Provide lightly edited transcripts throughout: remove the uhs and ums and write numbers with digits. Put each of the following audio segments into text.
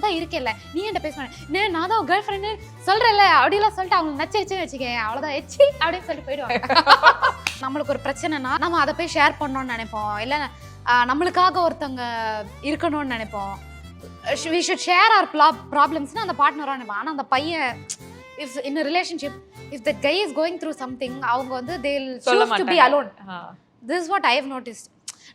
தான் இருக்கேன்ல, நீ என்கிட்ட பேச மாட்டேன், நான் தான் கேர்ள் ஃப்ரெண்டு சொல்றேன்ல அப்படிலாம் சொல்லிட்டு அவங்க நச்சரிச்சுன்னு வச்சுக்கேன், அவ்வளோதான் எச்சி அப்படின்னு சொல்லிட்டு போயிடுவாங்க. நம்மளுக்கு ஒரு பிரச்சனைனா நம்ம அதை போய் ஷேர் பண்ணணும்னு நினைப்போம், இல்லை நம்மளுக்காக ஒருத்தவங்க இருக்கணும்னு நினைப்போம். we should share our problems அந்த பார்ட்னராக நினைப்போம். ஆனால் அந்த பையன் if in a relationship if that guy is going through something அவங்க வந்து they'll choose to be alone. This is what I have noticed.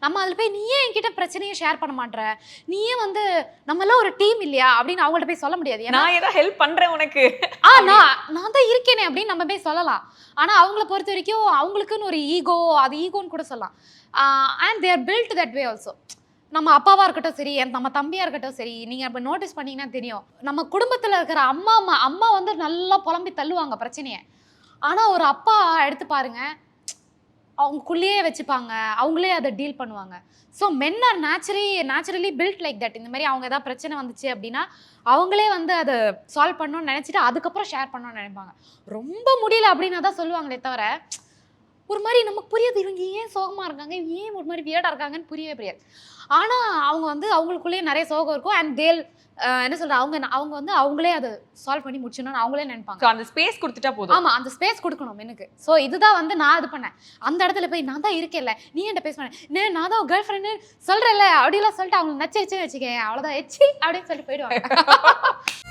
நம்ம அதில் போய் நீயே என்கிட்ட பிரச்சனையை ஷேர் பண்ண மாட்டேற, நீயே வந்து நம்மளாம் ஒரு டீம் இல்லையா அப்படின்னு அவங்கள்ட்ட போய் சொல்ல முடியாது. நான் ஏதோ ஹெல்ப் பண்றேன் உனக்கு, நான் தான் இருக்கேனே அப்படின்னு நம்ம போய் சொல்லலாம். ஆனால் அவங்கள பொறுத்த வரைக்கும் அவங்களுக்குன்னு ஒரு ஈகோ, அது ஈகோன்னு கூட சொல்லலாம். And they are built that way also. நம்ம அப்பாவாக இருக்கட்டும் சரி, நம்ம தம்பியாக இருக்கட்டும் சரி, நீங்கள் இப்போ நோட்டீஸ் பண்ணிங்கன்னா தெரியும், நம்ம குடும்பத்தில் இருக்கிற அம்மா வந்து நல்லா புலம்பி தள்ளுவாங்க பிரச்சனையை. ஆனால் ஒரு அப்பா எடுத்து பாருங்க, அவங்களுக்குள்ளேயே வச்சுப்பாங்க, அவங்களே அதை டீல் பண்ணுவாங்க. So men are naturally built like that. இந்த மாதிரி அவங்க ஏதாவது பிரச்சனை வந்துச்சு அப்படின்னா அவங்களே வந்து அதை சால்வ் பண்ணணும்னு நினச்சிட்டு அதுக்கப்புறம் ஷேர் பண்ணணும்னு நினைப்பாங்க. ரொம்ப முடியல அப்படின்னு தான் சொல்லுவாங்களே தவிர, ஒரு மாதிரி நமக்கு புரியாது இவங்க ஏன் சோகமாக இருக்காங்க, ஏன் ஒரு மாதிரி வியர்டாக இருக்காங்கன்னு புரியவே புரியாது. ஆனால் அவங்க வந்து அவங்களுக்குள்ளேயே நிறைய சோகம் இருக்கும். அண்ட் தேல் என்ன சொல்கிறாங்க, அவங்க வந்து அவங்களே அதை சால்வ் பண்ணி முடிச்சணும்னு அவங்களே நினைப்பாங்க. அந்த ஸ்பேஸ் கொடுத்துட்டா போதும். ஆமாம், அந்த ஸ்பேஸ் கொடுக்கணும் எனக்கு. ஸோ இதுதான் வந்து நான் இது பண்ணேன். அந்த இடத்துல போய் நான் தான் இருக்கேன்ல, நீ என்கிட்ட பேச மாட்டேன், நான் தான் கேர்ள் ஃப்ரெண்டு சொல்கிறேன்ல அப்படிலாம் சொல்லிட்டு அவங்க நச்சரிச்சுன்னு வச்சுக்கேன், அவ்வளோதான் எச்சி அப்படின்னு சொல்லிட்டு போயிடுவாங்க.